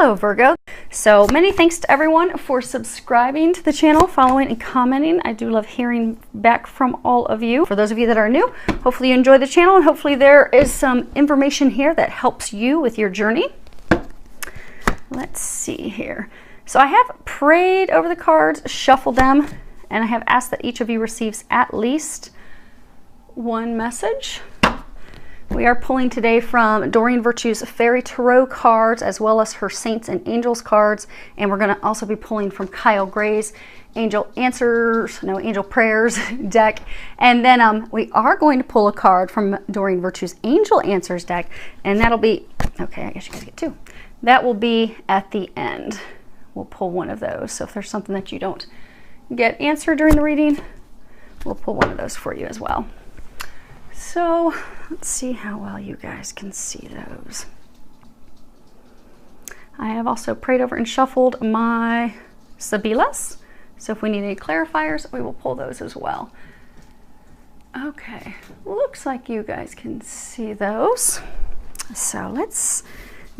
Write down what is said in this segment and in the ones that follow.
Hello Virgo. So many thanks to everyone for subscribing to the channel, following and commenting. I do love hearing back from all of you. For those of you that are new, hopefully you enjoy the channel and hopefully there is some information here that helps you with your journey. Let's see here. So I have prayed over the cards, shuffled them, and I have asked that each of you receives at least one message. We are pulling today from Doreen Virtue's Fairy Tarot cards, as well as her Saints and Angels cards. And we're going to also be pulling from Kyle Gray's Angel Prayers deck. And then we are going to pull a card from Doreen Virtue's Angel Answers deck. And that'll be, okay, I guess you guys get two. That will be at the end. We'll pull one of those. So if there's something that you don't get answered during the reading, we'll pull one of those for you as well. So let's see how well you guys can see those. I have also prayed over and shuffled my Sabilas. So if we need any clarifiers, we will pull those as well. Okay, looks like you guys can see those. So let's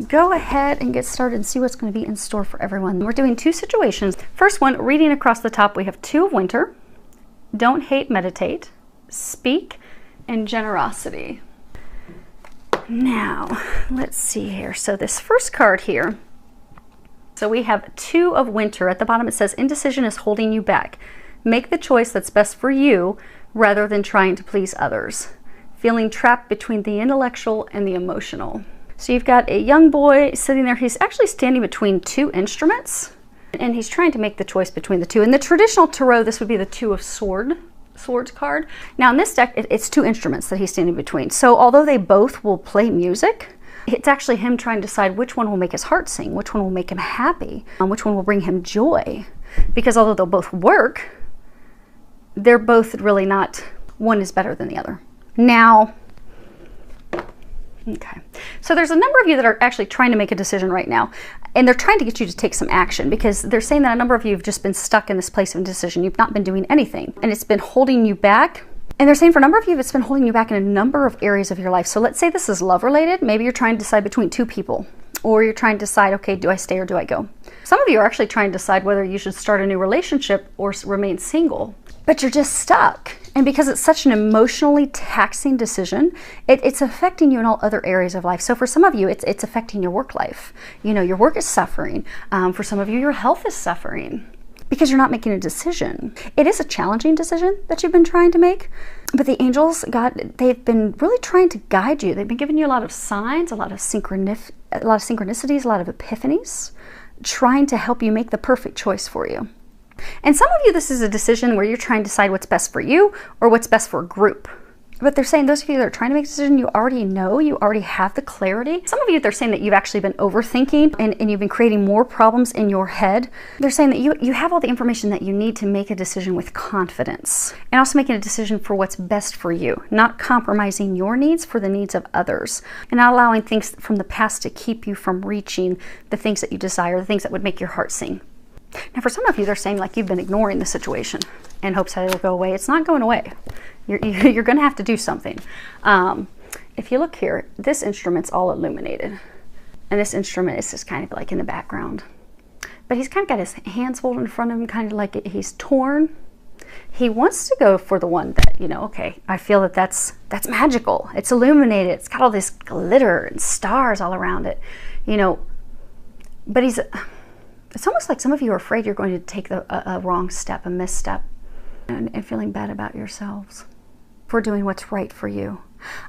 go ahead and get started and see what's going to be in store for everyone. We're doing two situations. First one, reading across the top, we have Two of Winter, Don't Hate, Meditate, Speak, and Generosity. Now, let's see here. So this first card here, so we have Two of Winter. At the bottom it says, indecision is holding you back. Make the choice that's best for you rather than trying to please others. Feeling trapped between the intellectual and the emotional. So you've got a young boy sitting there. He's actually standing between two instruments, and he's trying to make the choice between the two. In the traditional tarot, this would be the Two of Swords card. Now in this deck, it's two instruments that he's standing between. So although they both will play music, it's actually him trying to decide which one will make his heart sing, which one will make him happy, which one will bring him joy. Because although they'll both work, they're both really not, one is better than the other. Now, okay, so there's a number of you that are actually trying to make a decision right now, and they're trying to get you to take some action because they're saying that a number of you have just been stuck in this place of indecision. You've not been doing anything, and it's been holding you back. And they're saying for a number of you, it's been holding you back in a number of areas of your life. So let's say this is love related. Maybe you're trying to decide between two people, or you're trying to decide, okay, do I stay or do I go? Some of you are actually trying to decide whether you should start a new relationship or remain single, but you're just stuck. And because it's such an emotionally taxing decision, it's affecting you in all other areas of life. So for some of you, it's affecting your work life. You know, your work is suffering. For some of you, your health is suffering because you're not making a decision. It is a challenging decision that you've been trying to make, but the angels, God, they've been really trying to guide you. They've been giving you a lot of signs, a lot of synchronicities, a lot of epiphanies, trying to help you make the perfect choice for you. And some of you, this is a decision where you're trying to decide what's best for you or what's best for a group. But they're saying those of you that are trying to make a decision, you already know, you already have the clarity. Some of you, they're saying that you've actually been overthinking and you've been creating more problems in your head. They're saying that you have all the information that you need to make a decision with confidence. And also making a decision for what's best for you, not compromising your needs for the needs of others. And not allowing things from the past to keep you from reaching the things that you desire, the things that would make your heart sing. Now, for some of you, they're saying like you've been ignoring the situation in hopes that it'll go away. It's not going away. You're going to have to do something. If you look here, this instrument's all illuminated. And this instrument is just kind of like in the background. But he's kind of got his hands folded in front of him, kind of like he's torn. He wants to go for the one that, you know, okay, I feel that that's magical. It's illuminated. It's got all this glitter and stars all around it, you know. But it's almost like some of you are afraid you're going to take a wrong step, a misstep, and feeling bad about yourselves for doing what's right for you.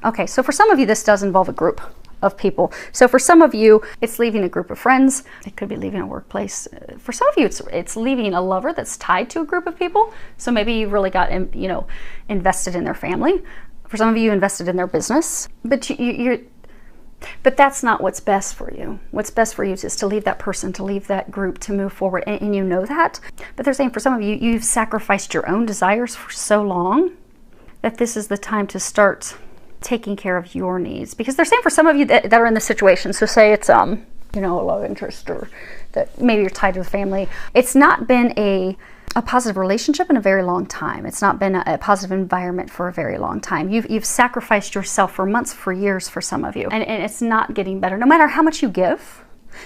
Okay, so for some of you, this does involve a group of people. So for some of you, it's leaving a group of friends. It could be leaving a workplace. For some of you, it's leaving a lover that's tied to a group of people. So maybe you've really got, you know, invested in their family. For some of you, invested in their business. But that's not what's best for you. What's best for you is to leave that person, to leave that group, to move forward, and you know that. But they're saying for some of you, you've sacrificed your own desires for so long that this is the time to start taking care of your needs. Because they're saying for some of you that are in this situation, so say it's you know, a love interest, or that maybe you're tied to a family. It's not been a positive relationship in a very long time. It's not been a positive environment for a very long time. You've sacrificed yourself for months, for years, for some of you, and it's not getting better. No matter how much you give,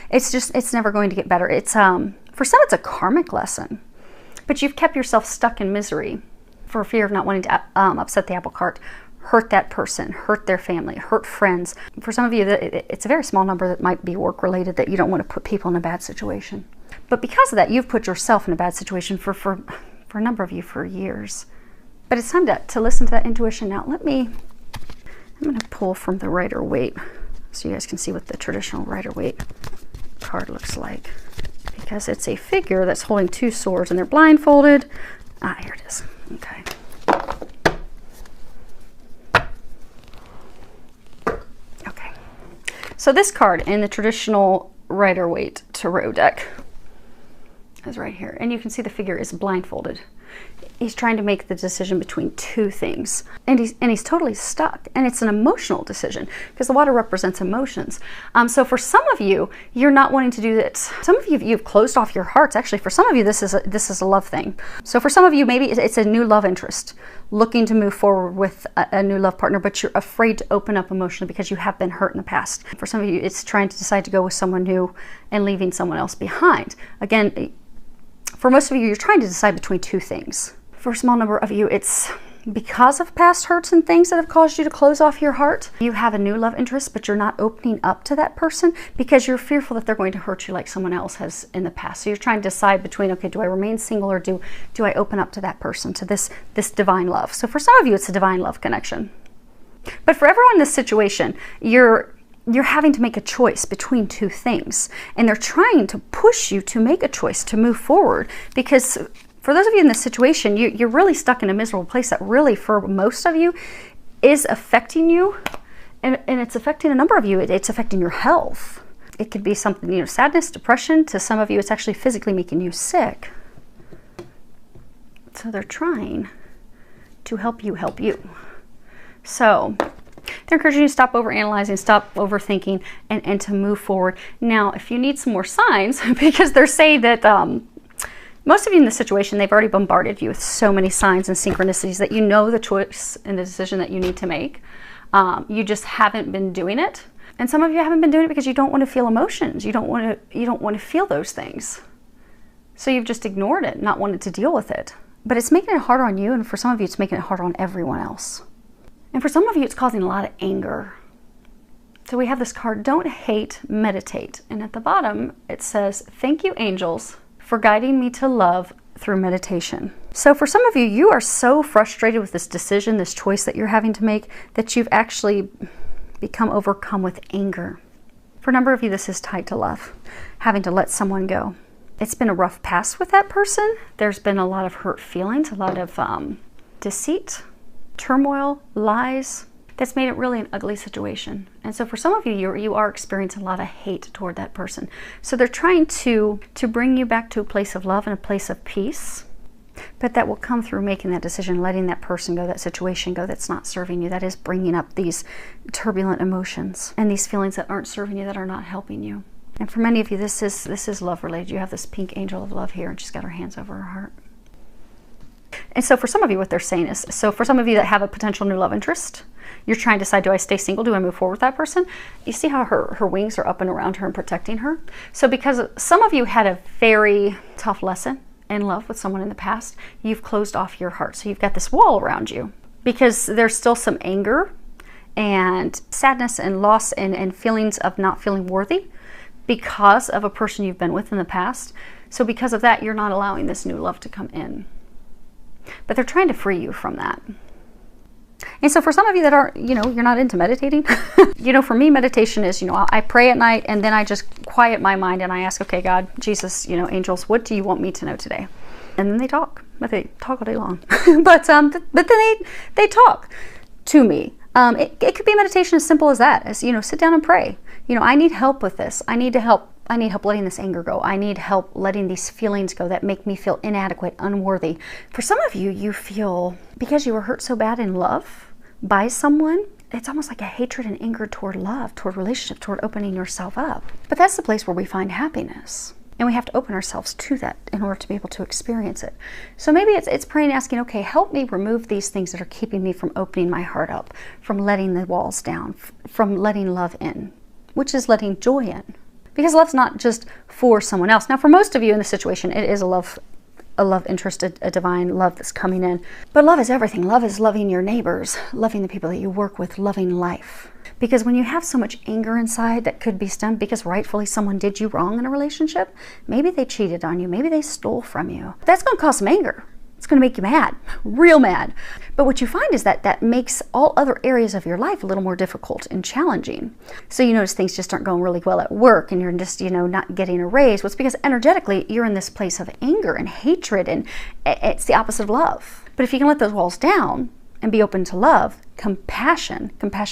It's never going to get better. It's for some, it's a karmic lesson, but you've kept yourself stuck in misery for fear of not wanting to upset the apple cart, hurt that person, hurt their family, hurt friends. For some of you, it's a very small number that might be work related, that you don't want to put people in a bad situation. But because of that, you've put yourself in a bad situation for a number of you for years. But it's time to listen to that intuition now. I'm going to pull from the Rider-Waite so you guys can see what the traditional Rider-Waite card looks like. Because it's a figure that's holding two swords and they're blindfolded. Ah, here it is. Okay. Okay. So this card in the traditional Rider-Waite tarot deck is right here. And you can see the figure is blindfolded. He's trying to make the decision between two things, and he's totally stuck, and it's an emotional decision because the water represents emotions. So for some of you, you're not wanting to do this. Some of you, you've closed off your hearts. Actually, for some of you, this is a love thing. So for some of you, maybe it's a new love interest, looking to move forward with a new love partner, but you're afraid to open up emotionally because you have been hurt in the past. For some of you, it's trying to decide to go with someone new and leaving someone else behind. Again, for most of you, you're trying to decide between two things. For a small number of you, it's because of past hurts and things that have caused you to close off your heart. You have a new love interest, but you're not opening up to that person because you're fearful that they're going to hurt you like someone else has in the past. So you're trying to decide between, okay, do I remain single or do I open up to that person, to this divine love? So for some of you, it's a divine love connection. But for everyone in this situation, you're having to make a choice between two things, and they're trying to push you to make a choice to move forward, because for those of you in this situation, you're really stuck in a miserable place that really, for most of you, is affecting you, and it's affecting a number of you. It's affecting your health. It could be something, sadness, depression. To some of you, it's actually physically making you sick. So they're trying to help you help you. So they're encouraging you to stop overanalyzing, stop overthinking, and to move forward. Now, if you need some more signs, because they're saying that most of you in this situation, they've already bombarded you with so many signs and synchronicities that you know the choice and the decision that you need to make. You just haven't been doing it. And some of you haven't been doing it because you don't want to feel emotions. You don't want to feel those things. So you've just ignored it, not wanted to deal with it. But it's making it harder on you, and for some of you, it's making it harder on everyone else. And for some of you, it's causing a lot of anger. So we have this card, don't hate, meditate. And at the bottom, it says, thank you, angels, for guiding me to love through meditation. So for some of you, you are so frustrated with this decision, this choice that you're having to make, that you've actually become overcome with anger. For a number of you, this is tied to love, having to let someone go. It's been a rough past with that person. There's been a lot of hurt feelings, a lot of deceit, turmoil, lies. That's made it really an ugly situation. And so for some of you, you are experiencing a lot of hate toward that person. So they're trying to bring you back to a place of love and a place of peace. But that will come through making that decision, letting that person go, that situation go that's not serving you. That is bringing up these turbulent emotions and these feelings that aren't serving you, that are not helping you. And for many of you, this is love related. You have this pink angel of love here, and she's got her hands over her heart. And so for some of you, what they're saying is, so for some of you that have a potential new love interest, you're trying to decide, do I stay single? Do I move forward with that person? You see how her wings are up and around her and protecting her? So because some of you had a very tough lesson in love with someone in the past, you've closed off your heart. So you've got this wall around you because there's still some anger and sadness and loss and feelings of not feeling worthy because of a person you've been with in the past. So because of that, you're not allowing this new love to come in. But they're trying to free you from that. And so for some of you that are, you're not into meditating, for me, meditation is, I pray at night and then I just quiet my mind and I ask, okay, God, Jesus, angels, what do you want me to know today? And then they talk, but they talk all day long. but then they talk to me. It could be meditation as simple as that, as, sit down and pray. I need help with this. I need help letting this anger go. I need help letting these feelings go that make me feel inadequate, unworthy. For some of you, you feel, because you were hurt so bad in love by someone, it's almost like a hatred and anger toward love, toward relationship, toward opening yourself up. But that's the place where we find happiness. And we have to open ourselves to that in order to be able to experience it. So maybe it's praying, asking, okay, help me remove these things that are keeping me from opening my heart up, from letting the walls down, from letting love in, which is letting joy in. Because love's not just for someone else. Now, for most of you in this situation, it is a love interest, a divine love that's coming in. But love is everything. Love is loving your neighbors, loving the people that you work with, loving life. Because when you have so much anger inside that could be stemmed because rightfully someone did you wrong in a relationship, maybe they cheated on you, maybe they stole from you, that's going to cause some anger. It's going to make you mad, real mad. But what you find is that that makes all other areas of your life a little more difficult and challenging. So you notice things just aren't going really well at work, and you're just, not getting a raise. Well, it's because energetically you're in this place of anger and hatred, and it's the opposite of love. But if you can let those walls down and be open to love, compassion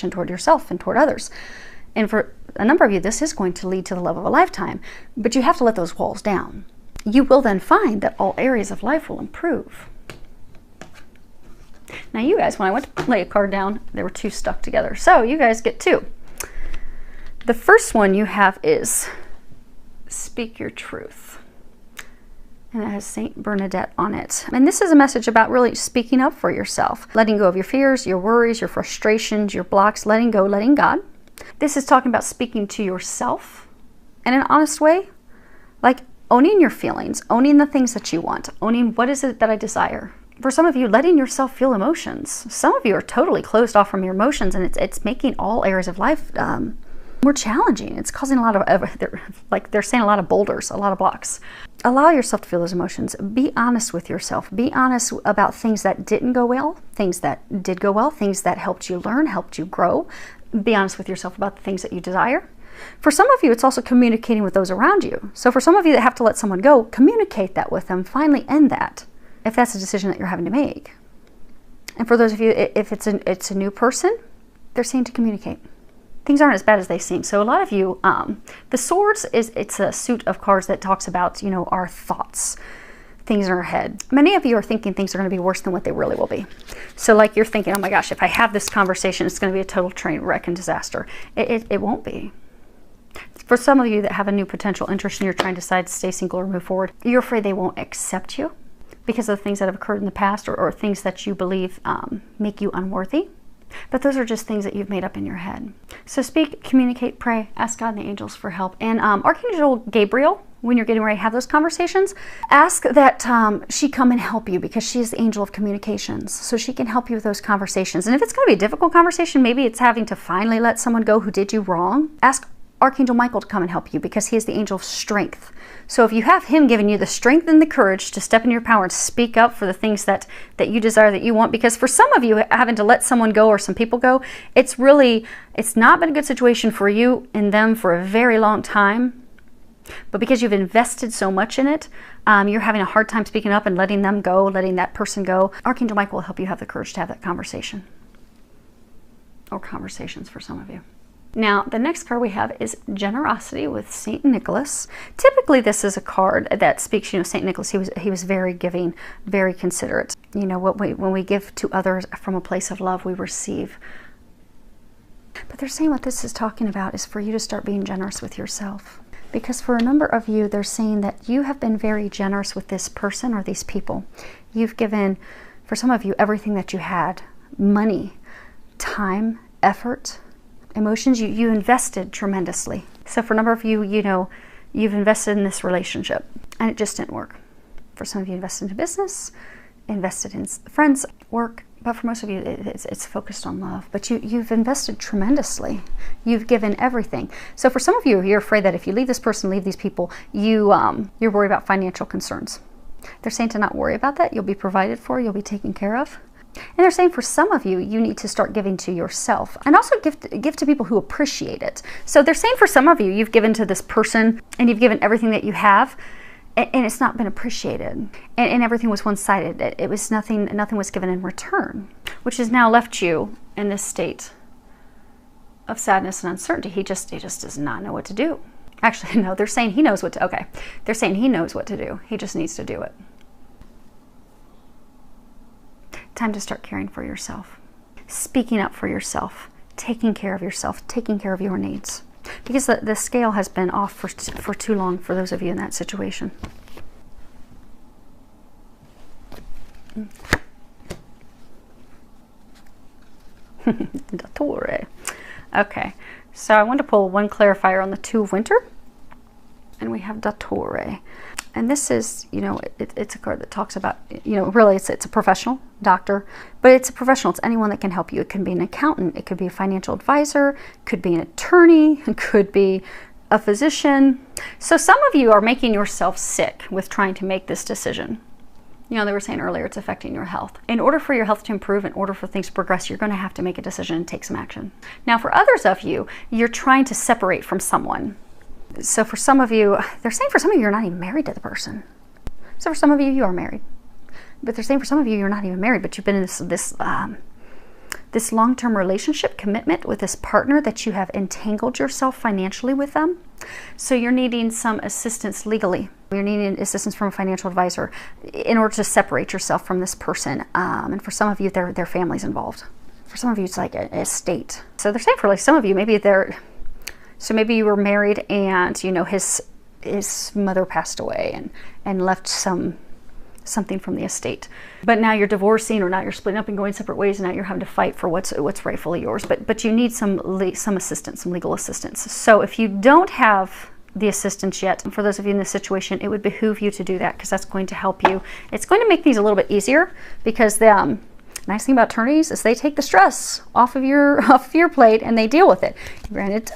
toward yourself and toward others. And for a number of you, this is going to lead to the love of a lifetime, but you have to let those walls down. You will then find that all areas of life will improve. Now you guys, when I went to lay a card down, there were two stuck together. So you guys get two. The first one you have is Speak Your Truth. And it has Saint Bernadette on it. And this is a message about really speaking up for yourself. Letting go of your fears, your worries, your frustrations, your blocks, letting go, letting God. This is talking about speaking to yourself in an honest way. Like owning your feelings, owning the things that you want, owning what is it that I desire. For some of you, letting yourself feel emotions. Some of you are totally closed off from your emotions, and it's making all areas of life more challenging. It's causing a lot of, they're saying a lot of boulders, a lot of blocks. Allow yourself to feel those emotions. Be honest with yourself. Be honest about things that didn't go well, things that did go well, things that helped you learn, helped you grow. Be honest with yourself about the things that you desire. For some of you, it's also communicating with those around you. So for some of you that have to let someone go, communicate that with them. Finally end that, if that's a decision that you're having to make. And for those of you, if it's a new person, they're saying to communicate. Things aren't as bad as they seem. So a lot of you, the Swords it's a suit of cards that talks about, our thoughts, things in our head. Many of you are thinking things are going to be worse than what they really will be. So like you're thinking, oh my gosh, if I have this conversation, it's going to be a total train wreck and disaster. It won't be. For some of you that have a new potential interest and you're trying to decide to stay single or move forward, you're afraid they won't accept you because of the things that have occurred in the past, or things that you believe make you unworthy. But those are just things that you've made up in your head. So speak, communicate, pray, ask God and the angels for help. And Archangel Gabriel, when you're getting ready to have those conversations, ask that she come and help you, because she is the angel of communications. So she can help you with those conversations. And if it's going to be a difficult conversation, maybe it's having to finally let someone go who did you wrong, ask Archangel Michael to come and help you, because he is the angel of strength. So if you have him giving you the strength and the courage to step in your power and speak up for the things that you desire, that you want, because for some of you, having to let someone go or some people go, it's not been a good situation for you and them for a very long time. But because you've invested so much in it, you're having a hard time speaking up and letting them go, letting that person go. Archangel Michael will help you have the courage to have that conversation. Or conversations for some of you. Now, the next card we have is Generosity with St. Nicholas. Typically, this is a card that speaks, St. Nicholas, he was very giving, very considerate. When we give to others from a place of love, we receive. But they're saying what this is talking about is for you to start being generous with yourself. Because for a number of you, they're saying that you have been very generous with this person or these people. You've given, for some of you, everything that you had. Money, time, effort, emotions. You invested tremendously. So for a number of you, you've invested in this relationship and it just didn't work. For some of you, invested into business, invested in friends, work. But for most of you, it's focused on love. But you've invested tremendously. You've given everything. So for some of you, you're afraid that if you leave this person, leave these people, you're worried about financial concerns. They're saying to not worry about that. You'll be provided for. You'll be taken care of. And they're saying for some of you, you need to start giving to yourself and also give to people who appreciate it. So they're saying for some of you, you've given to this person and you've given everything that you have, and it's not been appreciated, and everything was one-sided. It was nothing was given in return, which has now left you in this state of sadness and uncertainty. He just does not know what to do. Actually, no, they're saying he knows what to, okay. They're saying he knows what to do. He just needs to do it. Time to start caring for yourself, speaking up for yourself, taking care of yourself, taking care of your needs. Because the scale has been off for too long for those of you in that situation. Dattore. Okay, so I want to pull one clarifier on the Two of Winter. And we have Dattore. And this is, you know, it's a card that talks about, you know, really it's a professional doctor, but it's a professional. It's anyone that can help you. It can be an accountant. It could be a financial advisor. It could be an attorney. It could be a physician. So some of you are making yourself sick with trying to make this decision. You know, they were saying earlier, it's affecting your health. In order for your health to improve, in order for things to progress, you're going to have to make a decision and take some action. Now, for others of you, you're trying to separate from someone. So for some of you, they're saying for some of you, you're not even married to the person. So for some of you, you are married. But they're saying for some of you, you're not even married, but you've been in this long-term relationship commitment with this partner that you have entangled yourself financially with them. So you're needing some assistance legally. You're needing assistance from a financial advisor in order to separate yourself from this person. And for some of you, their family's involved. For some of you, it's like an estate. So they're saying for like some of you, maybe maybe you were married and, you know, his mother passed away and left something from the estate. But now you're divorcing, or now you're splitting up and going separate ways, and now you're having to fight for what's rightfully yours. But you need some assistance, some legal assistance. So if you don't have the assistance yet, for those of you in this situation, it would behoove you to do that, because that's going to help you. It's going to make things a little bit easier, because the nice thing about attorneys is they take the stress off of your plate and they deal with it. Granted,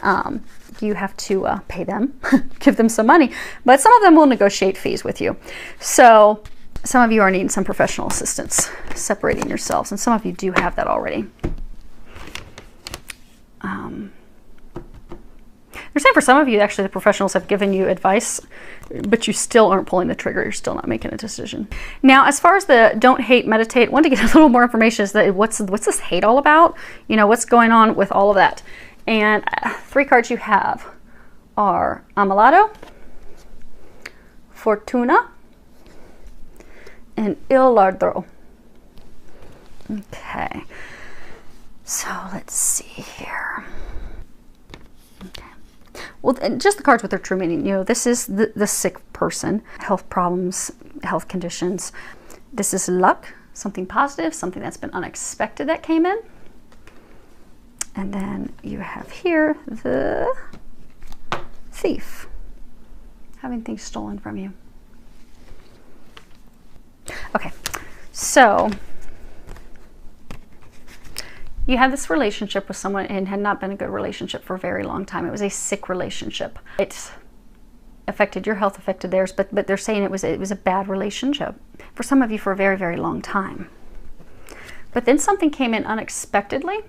you have to pay them, give them some money, but some of them will negotiate fees with you. So some of you are needing some professional assistance separating yourselves, and some of you do have that already. They're saying for some of you, actually, the professionals have given you advice, but you still aren't pulling the trigger. You're still not making a decision. Now, as far as the don't hate, meditate, I want to get a little more information. Is that what's this hate all about? You know, what's going on with all of that? And 3 cards you have are Ammalato, Fortuna, and Il Ladro. Okay. So let's see here. Okay. Well, and just the cards with their true meaning. You know, this is the sick person, health problems, health conditions. This is luck, something positive, something that's been unexpected that came in. And then you have here the thief, having things stolen from you. Okay, so you had this relationship with someone and had not been a good relationship for a very long time. It was a sick relationship. It affected your health, affected theirs, but they're saying it was a bad relationship for some of you for a very, very long time. But then something came in unexpectedly.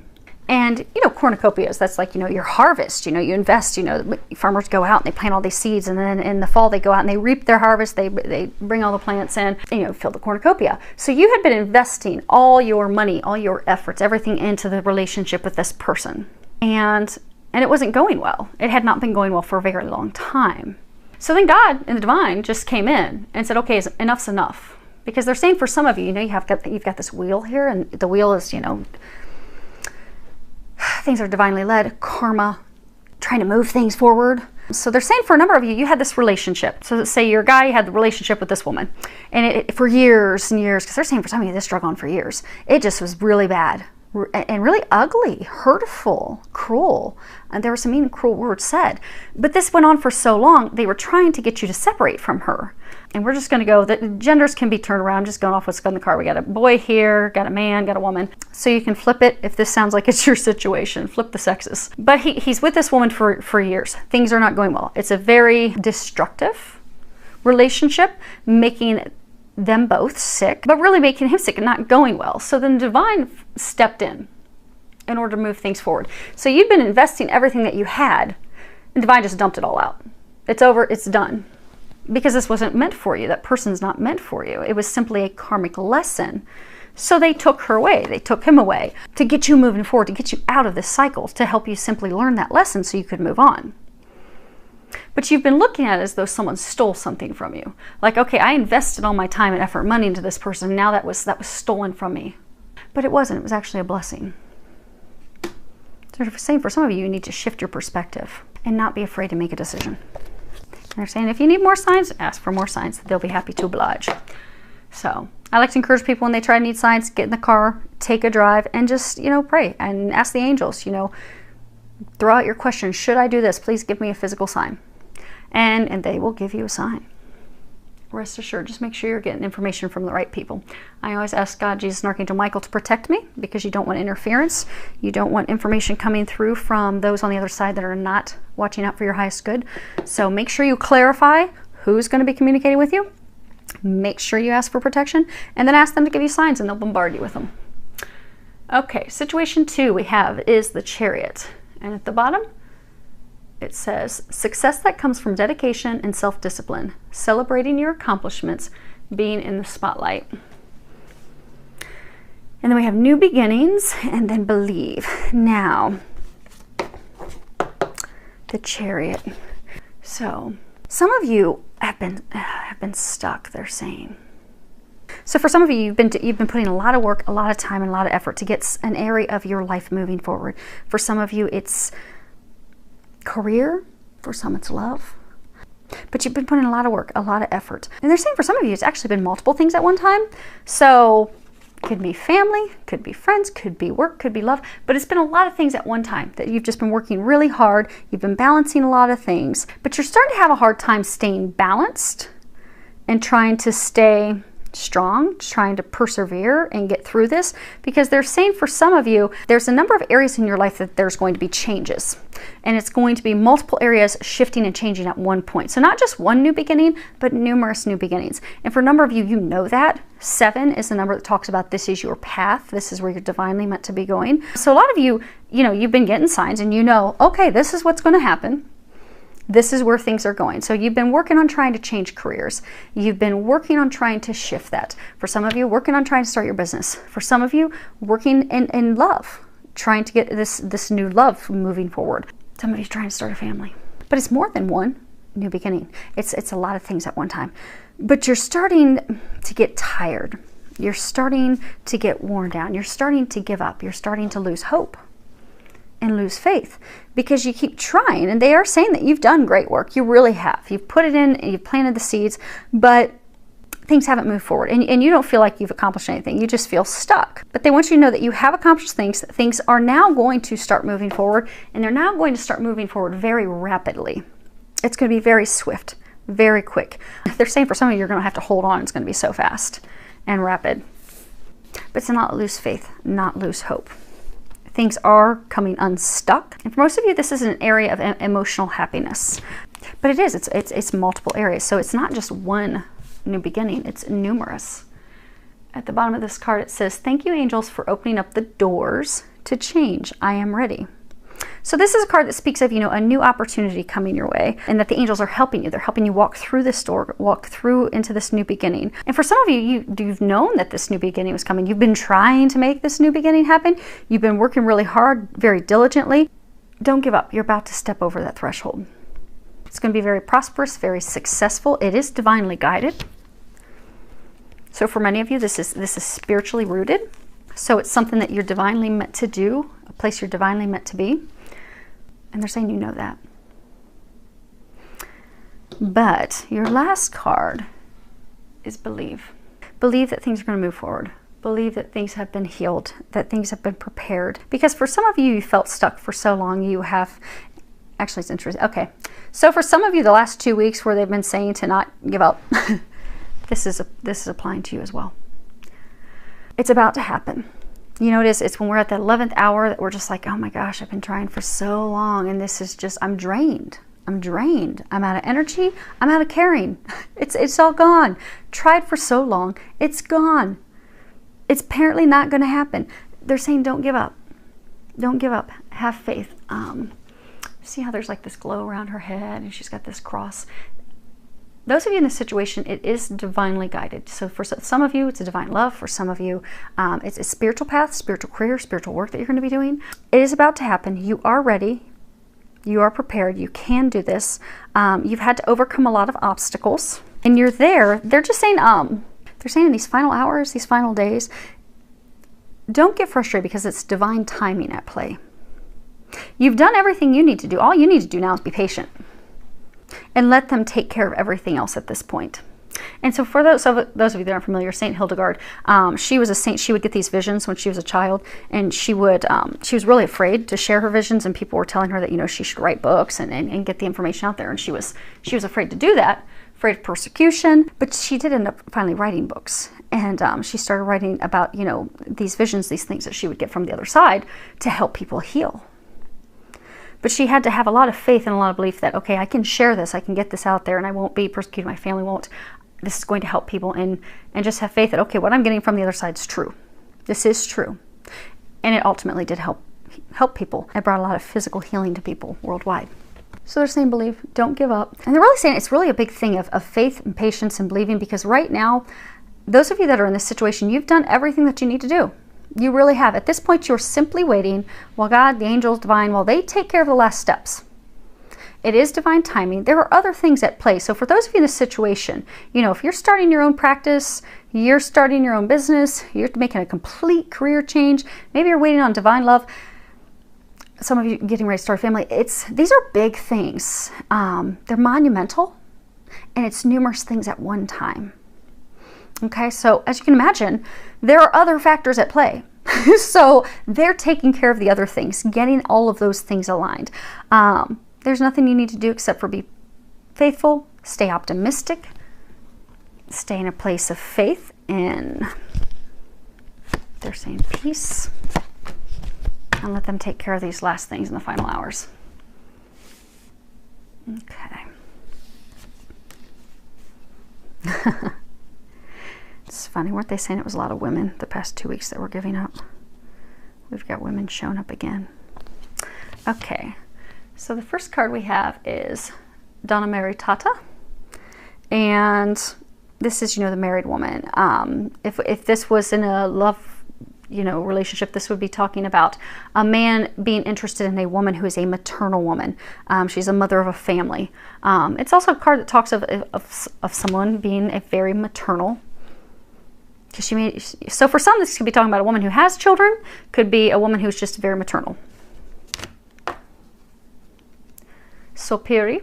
And, you know, cornucopias, that's like, you know, your harvest, you know, you invest, you know, farmers go out and they plant all these seeds, and then in the fall they go out and they reap their harvest, they bring all the plants in, and, you know, fill the cornucopia. So you had been investing all your money, all your efforts, everything into the relationship with this person. And it wasn't going well. It had not been going well for a very long time. So then God and the divine just came in and said, okay, enough's enough. Because they're saying for some of you, you know, you've got this wheel here, and the wheel is, you know, things are divinely led, karma, trying to move things forward. So they're saying for a number of you, you had this relationship. So let's say your guy had the relationship with this woman, and it for years and years, because they're saying for some of you, this drug on for years. It just was really bad and really ugly, hurtful, cruel. And there were some mean, cruel words said. But this went on for so long, they were trying to get you to separate from her. And we're just going to go, the genders can be turned around, just going off what's on the card. We got a boy here, got a man, got a woman. So you can flip it if this sounds like it's your situation, flip the sexes. But he's with this woman for years. Things are not going well. It's a very destructive relationship, making them both sick, but really making him sick and not going well. So then divine stepped in order to move things forward. So you'd been investing everything that you had, and divine just dumped it all out. It's over, it's done. Because this wasn't meant for you. That person's not meant for you. It was simply a karmic lesson. So they took her away. They took him away to get you moving forward, to get you out of this cycle, to help you simply learn that lesson so you could move on. But you've been looking at it as though someone stole something from you. Like, okay, I invested all my time and effort, money into this person, and now that was stolen from me. But it wasn't. It was actually a blessing. So they're saying for some of you, you need to shift your perspective and not be afraid to make a decision. They're saying if you need more signs, ask for more signs. They'll be happy to oblige. So I like to encourage people when they try to need signs, get in the car, take a drive, and just, you know, pray and ask the angels, you know, throw out your questions. Should I do this? Please give me a physical sign. and they will give you a sign. Rest assured, just make sure you're getting information from the right people. I always ask God, Jesus, and Archangel Michael to protect me, because you don't want interference. You don't want information coming through from those on the other side that are not watching out for your highest good. So make sure you clarify who's going to be communicating with you. Make sure you ask for protection, and then ask them to give you signs, and they'll bombard you with them. Okay, situation 2 we have is the Chariot. And at the bottom, it says, success that comes from dedication and self-discipline, celebrating your accomplishments, being in the spotlight. And then we have new beginnings, and then believe. Now, the Chariot. So, some of you have been stuck, they're saying. So for some of you, you've been putting a lot of work, a lot of time, and a lot of effort to get an area of your life moving forward. For some of you, it's career. For some, it's love. But you've been putting a lot of work, a lot of effort. And they're saying for some of you, it's actually been multiple things at one time. So could be family, could be friends, could be work, could be love. But it's been a lot of things at one time that you've just been working really hard. You've been balancing a lot of things. But you're starting to have a hard time staying balanced and trying to stay strong, trying to persevere and get through this, because they're saying for some of you, there's a number of areas in your life that there's going to be changes, and it's going to be multiple areas shifting and changing at one point. So not just one new beginning, but numerous new beginnings. And for a number of you, you know that 7 is the number that talks about this is your path. This is where you're divinely meant to be going. So a lot of you, you've been getting signs, and okay, this is what's going to happen. This is where things are going. So you've been working on trying to change careers. You've been working on trying to shift that. For some of you, working on trying to start your business. For some of you, working in love, trying to get this new love moving forward. Some of you trying to start a family. But it's more than one new beginning. It's a lot of things at one time. But you're starting to get tired. You're starting to get worn down. You're starting to give up. You're starting to lose hope and lose faith, because you keep trying, and they are saying that you've done great work. You really have. You've put it in and you've planted the seeds, but things haven't moved forward, and you don't feel like you've accomplished anything. You just feel stuck. But they want you to know that you have accomplished things. Things are now going to start moving forward, and they're now going to start moving forward very rapidly. It's going to be very swift, very quick. They're saying for some of you, you're going to have to hold on. It's going to be so fast and rapid. But to not lose faith, not lose hope. Things are coming unstuck. And for most of you, this is an area of emotional happiness. But it is, it's multiple areas. So it's not just one new beginning, it's numerous. At the bottom of this card, it says, thank you, angels, for opening up the doors to change. I am ready. So this is a card that speaks of, a new opportunity coming your way, and that the angels are helping you. They're helping you walk through this door, walk through into this new beginning. And for some of you, you've known that this new beginning was coming. You've been trying to make this new beginning happen. You've been working really hard, very diligently. Don't give up. You're about to step over that threshold. It's going to be very prosperous, very successful. It is divinely guided. So for many of you, this is spiritually rooted. So it's something that you're divinely meant to do, a place you're divinely meant to be. And they're saying you know that. But your last card is believe. Believe that things are going to move forward. Believe that things have been healed, that things have been prepared. Because for some of you, you felt stuck for so long, you have... Actually, it's interesting. Okay. So for some of you, the last 2 weeks where they've been saying to not give up, this is applying to you as well. It's about to happen. You know, it's when we're at the 11th hour that we're just like, oh my gosh, I've been trying for so long, and this is just, I'm drained. I'm drained. I'm out of energy. I'm out of caring. It's all gone. Tried for so long. It's gone. It's apparently not going to happen. They're saying don't give up. Don't give up. Have faith. See how there's like this glow around her head, and she's got this cross. Those of you in this situation, it is divinely guided. So for some of you, it's a divine love. For some of you, it's a spiritual path, spiritual career, spiritual work that you're going to be doing. It is about to happen. You are ready. You are prepared. You can do this. You've had to overcome a lot of obstacles, and you're there. They're just saying, they're saying in these final hours, these final days, don't get frustrated because it's divine timing at play. You've done everything you need to do. All you need to do now is be patient and let them take care of everything else at this point. And so for those of you that aren't familiar, Saint Hildegard, she was a saint. She would get these visions when she was a child, and she was really afraid to share her visions, and people were telling her that, you know, she should write books and get the information out there, and she was afraid to do that, afraid of persecution. But she did end up finally writing books, and she started writing about, you know, these visions, these things that she would get from the other side to help people heal. But she had to have a lot of faith and a lot of belief that, okay, I can share this, I can get this out there, and I won't be persecuted, my family won't. This is going to help people, and just have faith that, okay, what I'm getting from the other side is true. This is true. And it ultimately did help people. It brought a lot of physical healing to people worldwide. So they're saying believe, don't give up. And they're really saying it's really a big thing of faith and patience and believing, because right now, those of you that are in this situation, you've done everything that you need to do. You really have. At this point, you're simply waiting while God, the angels, divine, while they take care of the last steps. It is divine timing. There are other things at play. So for those of you in this situation, you know, if you're starting your own practice, you're starting your own business, you're making a complete career change, maybe you're waiting on divine love, some of you getting ready to start a family, these are big things. They're monumental, and it's numerous things at one time. Okay, so as you can imagine, there are other factors at play. So they're taking care of the other things, getting all of those things aligned. There's nothing you need to do except for be faithful, stay optimistic, stay in a place of faith, and they're saying peace, and let them take care of these last things in the final hours. Okay. It's funny, weren't they saying it was a lot of women the past 2 weeks that were giving up? We've got women showing up again. Okay, so the first card we have is Donna Maritata, and this is, you know, the married woman. If this was in a love, you know, relationship, this would be talking about a man being interested in a woman who is a maternal woman. She's a mother of a family. It's also a card that talks of someone being a very maternal. So for some, this could be talking about a woman who has children, could be a woman who's just very maternal. Sopiri,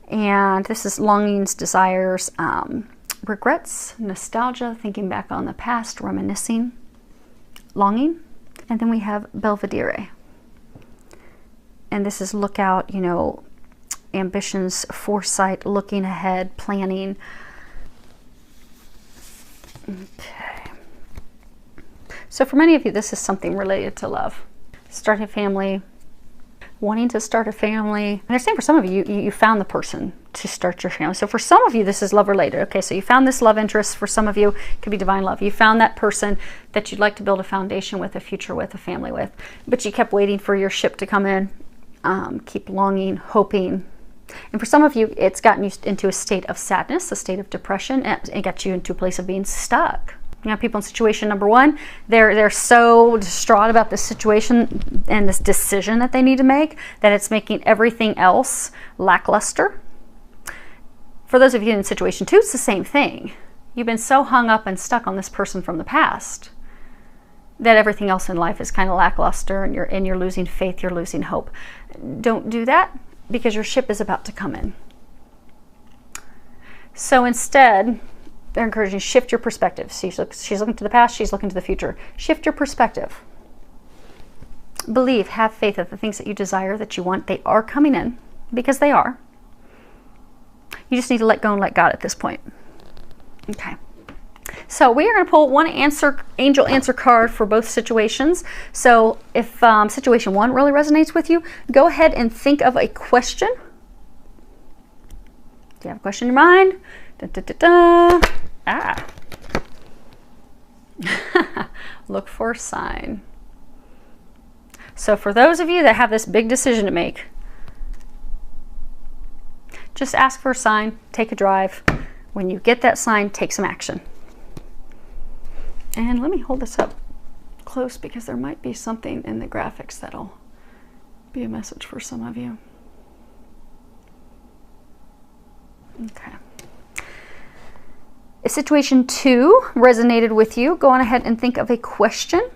and this is longings, desires, regrets, nostalgia, thinking back on the past, reminiscing, longing. And then we have Belvedere, and this is look out, you know, ambitions, foresight, looking ahead, planning. Okay. So for many of you, this is something related to love. Starting a family, wanting to start a family. And they're saying for some of you, you found the person to start your family. So for some of you, this is love related. Okay, so you found this love interest. For some of you, it could be divine love. You found that person that you'd like to build a foundation with, a future with, a family with. But you kept waiting for your ship to come in. Keep longing, hoping. And for some of you, it's gotten you into a state of sadness, a state of depression, and it got you into a place of being stuck. You know, people in situation number one, they're so distraught about this situation and this decision that they need to make that it's making everything else lackluster. For those of you in situation two, it's the same thing. You've been so hung up and stuck on this person from the past that everything else in life is kind of lackluster, and you're losing faith, you're losing hope. Don't do that, because your ship is about to come in. So instead, they're encouraging shift your perspective. She's looking to the past, she's looking to the future. Shift your perspective. Believe, have faith that the things that you desire, that you want, they are coming in, because they are. You just need to let go and let God at this point. Okay. So we are going to pull one angel answer card for both situations. So if situation one really resonates with you, go ahead and think of a question. Do you have a question in your mind? Da, da, da, da. Ah. Look for a sign. So for those of you that have this big decision to make, just ask for a sign, take a drive. When you get that sign, take some action. And let me hold this up close, because there might be something in the graphics that'll be a message for some of you. Okay. If situation two resonated with you, go on ahead and think of a question.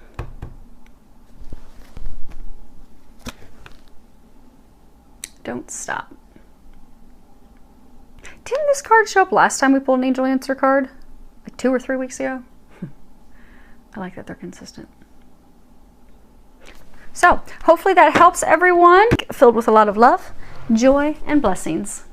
Don't stop. Didn't this card show up last time we pulled an angel answer card? Like 2 or 3 weeks ago? I like that they're consistent. So hopefully that helps everyone. Filled with a lot of love, joy, and blessings.